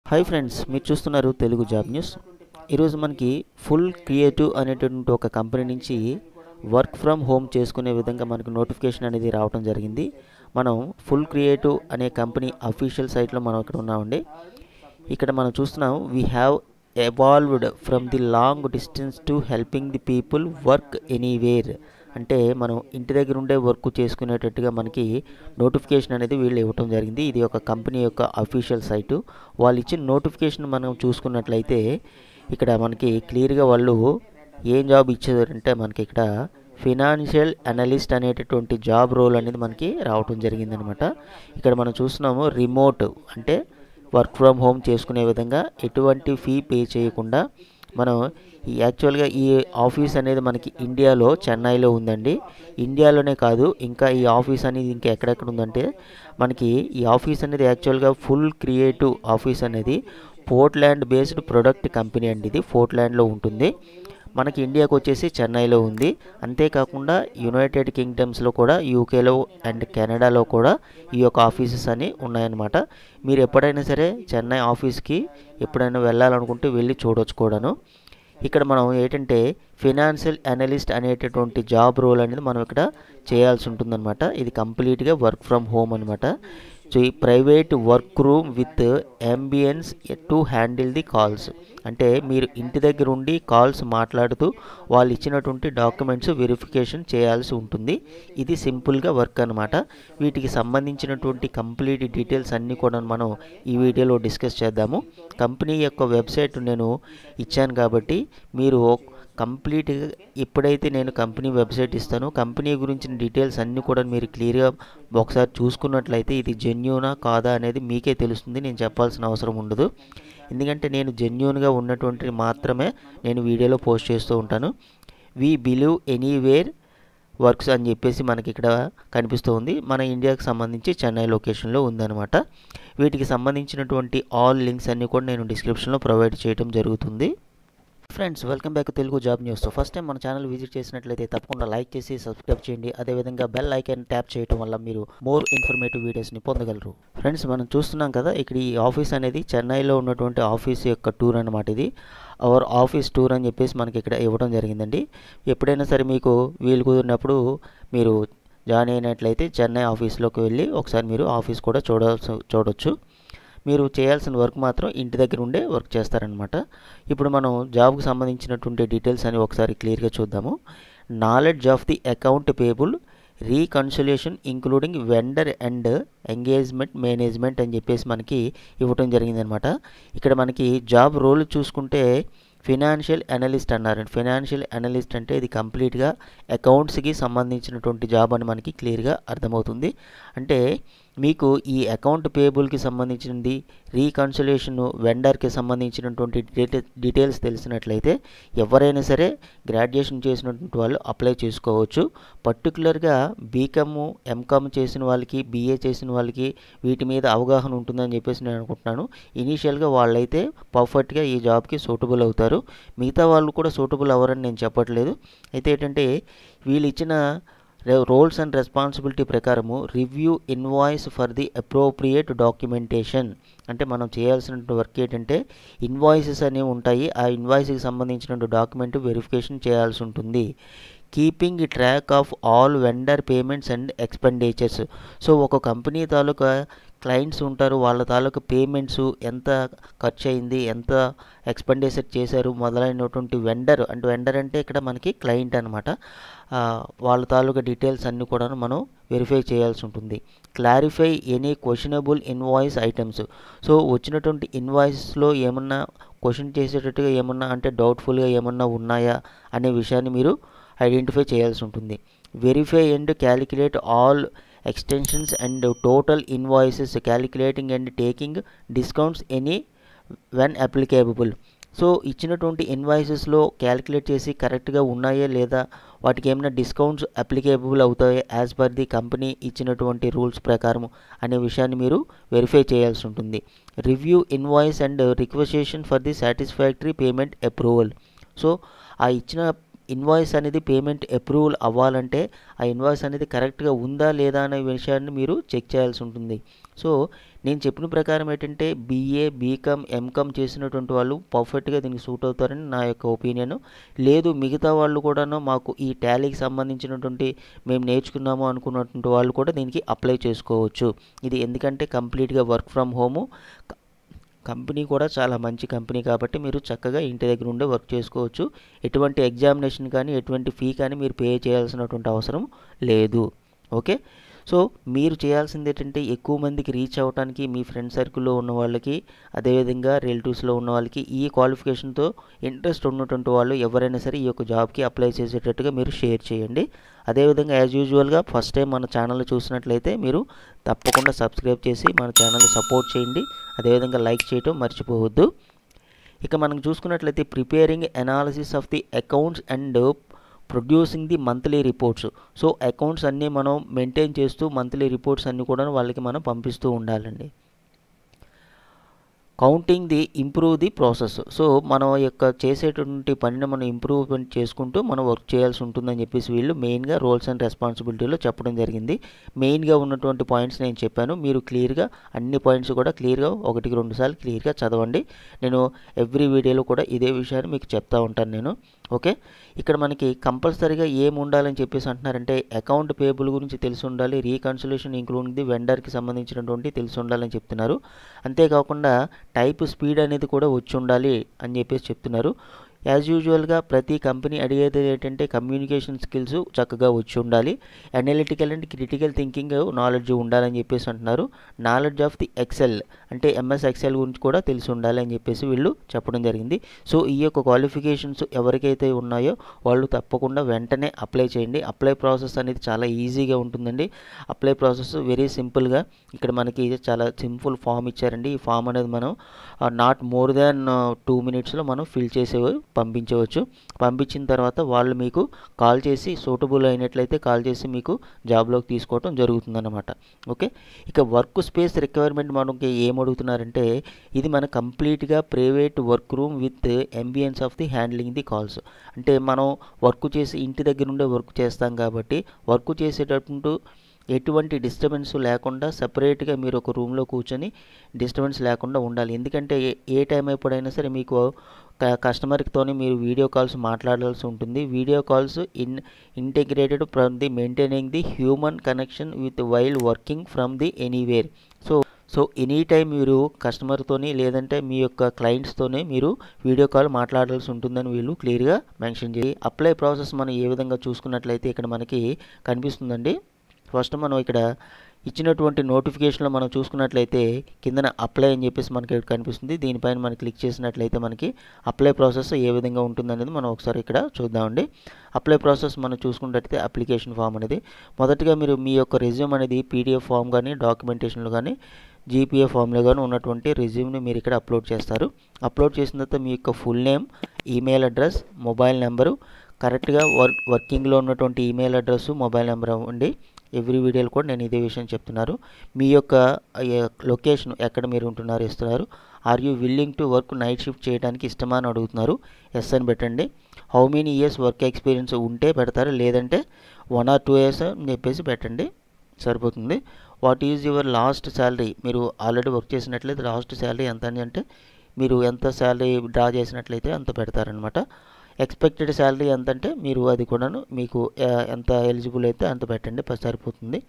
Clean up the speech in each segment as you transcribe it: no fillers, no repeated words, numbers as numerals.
Hi friends, మీరు చూస్తున్నారు Telugu job news. ఈరోజు మనకి ఫుల్ క్రియేటివ్ అనేటువంటి ఒక కంపెనీ నుంచి వర్క్ ఫ్రమ్ హోమ్ చేసుకునే విధంగా మనకు నోటిఫికేషన్ అనేది రావడం జరిగింది. మనం ఫుల్ క్రియేటివ్ అనే కంపెనీ అఫీషియల్ సైట్లో మనం ఇక్కడ ఉన్నామండి. ఇక్కడ మనం చూస్తున్నాం, we have evolved from the long distance to helping the people work anywhere. అంటే మనం ఇంటి దగ్గర ఉండే వర్క్ చేసుకునేటట్టుగా మనకి నోటిఫికేషన్ అనేది వీళ్ళు ఇవ్వటం జరిగింది. ఇది ఒక కంపెనీ యొక్క అఫీషియల్ సైటు. వాళ్ళు ఇచ్చిన నోటిఫికేషన్ మనం చూసుకున్నట్లయితే ఇక్కడ మనకి క్లియర్గా వాళ్ళు ఏం జాబ్ ఇచ్చారంటే మనకి ఇక్కడ ఫినాన్షియల్ అనలిస్ట్ అనేటటువంటి జాబ్ రోల్ అనేది మనకి రావటం జరిగిందనమాట. ఇక్కడ మనం చూస్తున్నాము రిమోట్ అంటే వర్క్ ఫ్రమ్ హోమ్ చేసుకునే విధంగా ఎటువంటి ఫీ పే చేయకుండా మనం యాక్చువల్గా ఈ ఆఫీస్ అనేది మనకి ఇండియాలో చెన్నైలో ఉందండి. ఇండియాలోనే కాదు, ఇంకా ఈ ఆఫీస్ అనేది ఇంకా ఎక్కడెక్కడ ఉందంటే మనకి ఈ ఆఫీస్ అనేది యాక్చువల్గా ఫుల్ క్రియేటివ్ ఆఫీస్ అనేది పోర్ట్లాండ్ బేస్డ్ ప్రొడక్ట్ కంపెనీ అండి. ఇది పోర్ట్లాండ్లో ఉంటుంది. మనకి ఇండియాకు వచ్చేసి చెన్నైలో ఉంది. అంతేకాకుండా యునైటెడ్ కింగ్డమ్స్లో కూడా, యూకేలో అండ్ కెనడాలో కూడా ఈ యొక్క ఆఫీసెస్ అని ఉన్నాయన్నమాట. మీరు ఎప్పుడైనా సరే చెన్నై ఆఫీస్కి ఎప్పుడైనా వెళ్ళాలనుకుంటే వెళ్ళి చూడొచ్చు కూడాను. ఇక్కడ మనం ఏంటంటే ఫినాన్షియల్ అనలిస్ట్ అనేటటువంటి జాబ్ రోల్ అనేది మనం ఇక్కడ చేయాల్సి ఉంటుందన్నమాట. ఇది కంప్లీట్గా వర్క్ ఫ్రమ్ హోమ్ అనమాట. సో ఈ private work room with ambience to handle the calls. అంటే మీరు ఇంటి దగ్గర ఉండి కాల్స్ మాట్లాడుతూ వాళ్ళు ఇచ్చినటువంటి డాక్యుమెంట్స్ వెరిఫికేషన్ చేయాల్సి ఉంటుంది. ఇది సింపుల్గా వర్క్ అనమాట. వీటికి సంబంధించినటువంటి కంప్లీట్ డీటెయిల్స్ అన్నీ కూడా మనం ఈ వీడియోలో డిస్కస్ చేద్దాము. కంపెనీ యొక్క వెబ్సైట్ నేను ఇచ్చాను కాబట్టి మీరు కంప్లీట్గా ఎప్పుడైతే నేను కంపెనీ వెబ్సైట్ ఇస్తానో కంపెనీ గురించిన డీటెయిల్స్ అన్నీ కూడా మీరు క్లియర్గా ఒకసారి చూసుకున్నట్లయితే ఇది జెన్యూనా కాదా అనేది మీకే తెలుస్తుంది. నేను చెప్పాల్సిన అవసరం ఉండదు. ఎందుకంటే నేను జెన్యూన్గా ఉన్నటువంటి మాత్రమే నేను వీడియోలో పోస్ట్ చేస్తూ ఉంటాను. వీ బిలీవ్ ఎనీవేర్ వర్క్స్ అని చెప్పేసి మనకి ఇక్కడ కనిపిస్తూ ఉంది. మన ఇండియాకి సంబంధించి చెన్నై లొకేషన్లో ఉందన్నమాట. వీటికి సంబంధించినటువంటి ఆల్ లింక్స్ అన్నీ కూడా నేను డిస్క్రిప్షన్లో ప్రొవైడ్ చేయడం జరుగుతుంది. Friends, welcome back Telugu job news. First time మన ఛానల్ విజిట్ చేసినట్లయితే తప్పకుండా లైక్ చేసి సబ్స్క్రైబ్ చేయండి. అదేవిధంగా బెల్ ఐకాన్ ట్యాప్ చేయడం వల్ల మీరు మోర్ ఇన్ఫర్మేటివ్ వీడియోస్ని పొందగలరు. ఫ్రెండ్స్, మనం చూస్తున్నాం కదా, ఇక్కడ ఈ ఆఫీస్ అనేది చెన్నైలో ఉన్నటువంటి ఆఫీస్ యొక్క టూర్ అన్నమాట. ఇది అవర్ ఆఫీస్ టూర్ అని చెప్పేసి మనకి ఇక్కడ ఇవ్వడం జరిగిందండి. ఎప్పుడైనా సరే మీకు వీలు కుదిరినప్పుడు మీరు జాయిన్ అయినట్లయితే చెన్నై ఆఫీస్లోకి వెళ్ళి ఒకసారి మీరు ఆఫీస్ కూడా చూడవచ్చు. మీరు చేయాల్సిన వర్క్ మాత్రం ఇంటి దగ్గర ఉండే వర్క్ చేస్తారనమాట. ఇప్పుడు మనం జాబ్కి సంబంధించినటువంటి డీటెయిల్స్ అని ఒకసారి క్లియర్గా చూద్దాము. Knowledge of the account payable reconciliation including vendor and engagement management అని చెప్పేసి మనకి ఇవ్వటం జరిగిందనమాట. ఇక్కడ మనకి జాబ్ రోల్ చూసుకుంటే ఫినాన్షియల్ అనలిస్ట్ అన్నారండి. ఫినాన్షియల్ అనలిస్ట్ అంటే ఇది కంప్లీట్గా అకౌంట్స్కి సంబంధించినటువంటి జాబ్ అని మనకి క్లియర్గా అర్థమవుతుంది. అంటే మీకు ఈ అకౌంట్ పేబుల్కి సంబంధించింది, రీకన్సిలియేషన్, వెండర్కి సంబంధించినటువంటి డీటెయిల్స్ తెలిసినట్లయితే ఎవరైనా సరే గ్రాడ్యుయేషన్ చేసినటువంటి వాళ్ళు అప్లై చేసుకోవచ్చు. పర్టికులర్గా బీకామ్, ఎంకామ్ చేసిన వాళ్ళకి, బీఏ చేసిన వాళ్ళకి వీటి మీద అవగాహన ఉంటుందని చెప్పేసి నేను అనుకుంటున్నాను. ఇనీషియల్గా వాళ్ళైతే పర్ఫెక్ట్గా ఈ జాబ్కి సూటబుల్ అవుతారు. మిగతా వాళ్ళు కూడా సూటబుల్ అవ్వరని నేను చెప్పట్లేదు. అయితే ఏంటంటే వీళ్ళు ఇచ్చిన రోల్స్ అండ్ రెస్పాన్సిబిలిటీ ప్రకారము review invoice for the appropriate documentation. అంటే మనం చేయాల్సిన వర్క్ ఏంటంటే ఇన్వాయిసెస్ అనేవి ఉంటాయి. ఆ ఇన్వాయిస్కి సంబంధించిన డాక్యుమెంట్ వెరిఫికేషన్ చేయాల్సి ఉంటుంది. Keeping track of all vendor payments and expenditures. So ఒక కంపెనీ తాలూకా క్లయింట్స్ ఉంటారు, వాళ్ళ తాలూకా పేమెంట్స్ ఎంత ఖర్చు అయింది, ఎంత ఎక్స్పెండిచర్ చేశారు మొదలైనటువంటి వెండర్ అంటే ఇక్కడ మనకి క్లయింట్ అనమాట. వాళ్ళ తాలూకా డీటెయిల్స్ అన్నీ కూడా మనం వెరిఫై చేయాల్సి ఉంటుంది. Clarify any questionable invoice items. So వచ్చినటువంటి ఇన్వాయిస్లో ఏమన్నా క్వశ్చన్ చేసేటట్టుగా ఏమన్నా అంటే డౌట్ఫుల్గా ఏమన్నా ఉన్నాయా అనే విషయాన్ని మీరు ఐడెంటిఫై చేయాల్సి ఉంటుంది. Verify and calculate all extensions and total invoices, calculating and taking discounts any when applicable. So ఇచ్చినటువంటి ఇన్వాయిసెస్లో క్యాలిక్యులేట్ చేసి కరెక్ట్గా ఉన్నాయా లేదా, వాటికి ఏమైనా డిస్కౌంట్స్ అప్లికేబుల్ అవుతాయా యాజ్ పర్ ది కంపెనీ ఇచ్చినటువంటి రూల్స్ ప్రకారం అనే విషయాన్ని మీరు వెరిఫై చేయాల్సి ఉంటుంది. Review invoice and requisition for the satisfactory payment approval. So ఆ ఇచ్చిన ఇన్వాయిస్ అనేది పేమెంట్ అప్రూవల్ అవ్వాలంటే ఆ ఇన్వాయిస్ అనేది కరెక్ట్గా ఉందా లేదా అనే విషయాన్ని మీరు చెక్ చేయాల్సి ఉంటుంది. సో నేను చెప్పిన ప్రకారం ఏంటంటే బీఏ, బీకామ్, ఎంకామ్ చేసినటువంటి వాళ్ళు పర్ఫెక్ట్గా దీనికి సూట్ అవుతారని నా యొక్క ఒపీనియన్. లేదు మిగతా వాళ్ళు కూడాను మాకు ఈ టాలీకి సంబంధించినటువంటి మేము నేర్చుకున్నాము అనుకున్నటువంటి వాళ్ళు కూడా దీనికి అప్లై చేసుకోవచ్చు. ఇది ఎందుకంటే కంప్లీట్గా వర్క్ ఫ్రమ్ హోము, కంపెనీ కూడా చాలా మంచి కంపెనీ కాబట్టి మీరు చక్కగా ఇంటి దగ్గర ఉండే వర్క్ చేసుకోవచ్చు. ఎటువంటి ఎగ్జామినేషన్ కానీ ఎటువంటి ఫీ కానీ మీరు పే చేయాల్సినటువంటి అవసరం లేదు. ఓకే, సో మీరు చేయాల్సింది ఏంటంటే ఎక్కువ మందికి రీచ్ అవ్వడానికి మీ ఫ్రెండ్ సర్కిల్లో ఉన్న వాళ్ళకి, అదేవిధంగా రిలేటివ్స్లో ఉన్న వాళ్ళకి ఈ క్వాలిఫికేషన్తో ఇంట్రెస్ట్ ఉన్నటువంటి వాళ్ళు ఎవరైనా సరే ఈ యొక్క జాబ్కి అప్లై చేసేటట్టుగా మీరు షేర్ చేయండి. అదేవిధంగా యాజ్ యూజువల్గా ఫస్ట్ టైం మన ఛానల్ చూసినట్లయితే మీరు తప్పకుండా సబ్స్క్రైబ్ చేసి మన ఛానల్ని సపోర్ట్ చేయండి. అదేవిధంగా లైక్ చేయటం మర్చిపోవద్దు. ఇక మనం చూసుకున్నట్లయితే preparing analysis of the accounts and producing the monthly reports. So accounts అన్నీ మనం మెయింటైన్ చేస్తూ మంత్లీ రిపోర్ట్స్ అన్నీ కూడా వాళ్ళకి మనం పంపిస్తూ ఉండాలండి. Counting the improve the process. So మనం యొక్క చేసేటువంటి పనిని మనం ఇంప్రూవ్మెంట్ చేసుకుంటూ మనం వర్క్ చేయాల్సి ఉంటుందని చెప్పేసి వీళ్ళు మెయిన్గా రోల్స్ అండ్ రెస్పాన్సిబిలిటీలో చెప్పడం జరిగింది. మెయిన్గా ఉన్నటువంటి పాయింట్స్ నేను చెప్పాను. మీరు క్లియర్గా అన్ని పాయింట్స్ కూడా క్లియర్గా 1-2 సార్లు క్లియర్గా చదవండి. నేను ఎవ్రీ వీడియోలో కూడా ఇదే విషయాన్ని మీకు చెప్తా ఉంటాను నేను. ఓకే, ఇక్కడ మనకి కంపల్సరీగా ఏం ఉండాలని చెప్పేసి అంటున్నారంటే అకౌంట్ పేబుల్ గురించి తెలిసి ఉండాలి, రీకన్సిలేషన్ ఇంక్లూడింగ్ ది వెండర్కి సంబంధించినటువంటి తెలిసి ఉండాలని చెప్తున్నారు. అంతేకాకుండా టైప్ స్పీడ్ అనేది కూడా వచ్చి ఉండాలి అని చెప్పేసి చెప్తున్నారు. యాజ్ యూజువల్గా ప్రతి కంపెనీ అడిగేది ఏంటంటే కమ్యూనికేషన్ స్కిల్స్ చక్కగా వచ్చి ఉండాలి, analytical and critical thinking knowledge ఉండాలని చెప్పేసి అంటున్నారు. నాలెడ్జ్ ఆఫ్ ది ఎక్సెల్ అంటే ఎంఎస్ ఎక్సెల్ గురించి కూడా తెలిసి ఉండాలి అని చెప్పేసి వీళ్ళు చెప్పడం జరిగింది. సో ఈ యొక్క క్వాలిఫికేషన్స్ ఎవరికైతే ఉన్నాయో వాళ్ళు తప్పకుండా వెంటనే అప్లై చేయండి. అప్లై ప్రాసెస్ అనేది చాలా ఈజీగా ఉంటుందండి. అప్లై ప్రాసెస్ వెరీ సింపుల్గా ఇక్కడ మనకి చాలా సింపుల్ ఫామ్ ఇచ్చారండి. ఈ ఫామ్ అనేది మనం నాట్ మోర్ దాన్ 2 minutesలో మనం ఫిల్ చేసే పంపించవచ్చు. పంపించిన తర్వాత వాళ్ళు మీకు కాల్ చేసి సూటబుల్ అయినట్లయితే కాల్ చేసి మీకు జాబ్లోకి తీసుకోవడం జరుగుతుందన్నమాట. ఓకే, ఇక వర్క్ స్పేస్ రిక్వైర్మెంట్ మనకి ఏమడుగుతున్నారంటే ఇది మన కంప్లీట్గా private work room with ambience of the handling the calls. అంటే మనం వర్క్ చేసి ఇంటి దగ్గర నుండే వర్క్ చేస్తాం కాబట్టి వర్క్ చేసేటప్పుడు ఎటువంటి డిస్టర్బెన్స్ లేకుండా సపరేట్గా మీరు ఒక రూమ్లో కూర్చొని డిస్టర్బెన్స్ లేకుండా ఉండాలి. ఎందుకంటే ఏ టైం ఎప్పుడైనా సరే మీకు కస్టమర్తోనే మీరు వీడియో కాల్స్ మాట్లాడాల్సి ఉంటుంది. Video calls integrated from the maintaining the human connection with while working from the anywhere. So any time మీరు కస్టమర్తోని లేదంటే మీ యొక్క క్లయింట్స్తోనే మీరు వీడియో కాల్ మాట్లాడాల్సి ఉంటుందని వీళ్ళు క్లియర్గా మెన్షన్ చేయి. అప్లై ప్రాసెస్ మనం ఏ విధంగా చూసుకున్నట్లయితే ఇక్కడ మనకి కనిపిస్తుందండి. ఫస్ట్ మనం ఇక్కడ ఇచ్చినటువంటి నోటిఫికేషన్లో మనం చూసుకున్నట్లయితే కిందన అప్లై అని చెప్పేసి మనకి కనిపిస్తుంది. దీనిపైన మనం క్లిక్ చేసినట్లయితే మనకి అప్లై ప్రాసెస్ ఏ విధంగా ఉంటుందనేది మనం ఒకసారి ఇక్కడ చూద్దామండి. అప్లై ప్రాసెస్ మనం చూసుకున్నట్లయితే అప్లికేషన్ ఫామ్ అనేది మొదటిగా మీరు మీ యొక్క రెజ్యూమ్ అనేది పీడిఎఫ్ ఫామ్ కానీ డాక్యుమెంటేషన్లో కానీ జీపీఏ ఫామ్లో కానీ ఉన్నటువంటి రెజ్యూమ్ని మీరు ఇక్కడ అప్లోడ్ చేస్తారు. అప్లోడ్ చేసిన తర్వాత మీ యొక్క full name, email address, mobile number కరెక్ట్గా వర్కింగ్లో ఉన్నటువంటి ఈమెయిల్ అడ్రస్, మొబైల్ నెంబర్ ఇవ్వండి. ఎవ్రీ వీడియోలో కూడా నేను ఇదే విషయం చెప్తున్నారు. మీ యొక్క లొకేషన్ ఎక్కడ మీరు ఉంటున్నారు ఇస్తున్నారు. Are you willing to work night shift చేయడానికి ఇష్టమా అని అడుగుతున్నారు. ఎస్ అని పెట్టండి. How many years work experience ఉంటే పెడతారు, లేదంటే 1 or 2 years అని చెప్పేసి పెట్టండి సరిపోతుంది. What is your last salary, మీరు ఆల్రెడీ వర్క్ చేసినట్లయితే లాస్ట్ శాలరీ ఎంత అని అంటే మీరు ఎంత శాలరీ డ్రా చేసినట్లయితే అంత పెడతారనమాట. ఎక్స్పెక్టెడ్ శాలరీ ఎంత అంటే మీరు అది కూడాను మీకు ఎంత ఎలిజిబుల్ అయితే అంత పెట్టండి సరిపోతుంది.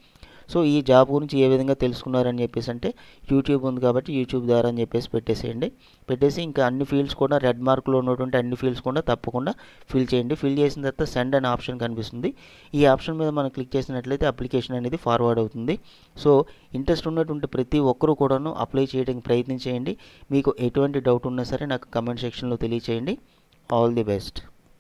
సో ఈ జాబ్ గురించి ఏ విధంగా తెలుసుకున్నారని చెప్పేసి అంటే యూట్యూబ్ ఉంది కాబట్టి యూట్యూబ్ ద్వారా అని చెప్పేసి పెట్టేసేయండి. పెట్టేసి ఇంకా అన్ని ఫీల్డ్స్ కూడా రెడ్ మార్క్లో ఉన్నటువంటి అన్ని ఫీల్డ్స్ కూడా తప్పకుండా ఫిల్ చేయండి. ఫిల్ చేసిన తర్వాత సెండ్ అనే ఆప్షన్ కనిపిస్తుంది. ఈ ఆప్షన్ మీద మనం క్లిక్ చేసినట్లయితే అప్లికేషన్ అనేది ఫార్వర్డ్ అవుతుంది. సో ఇంట్రెస్ట్ ఉన్నటువంటి ప్రతి ఒక్కరూ కూడాను అప్లై చేయడానికి ప్రయత్నం చేయండి. మీకు ఎటువంటి డౌట్ ఉన్నా సరే నాకు కమెంట్ సెక్షన్లో తెలియచేయండి. All the best.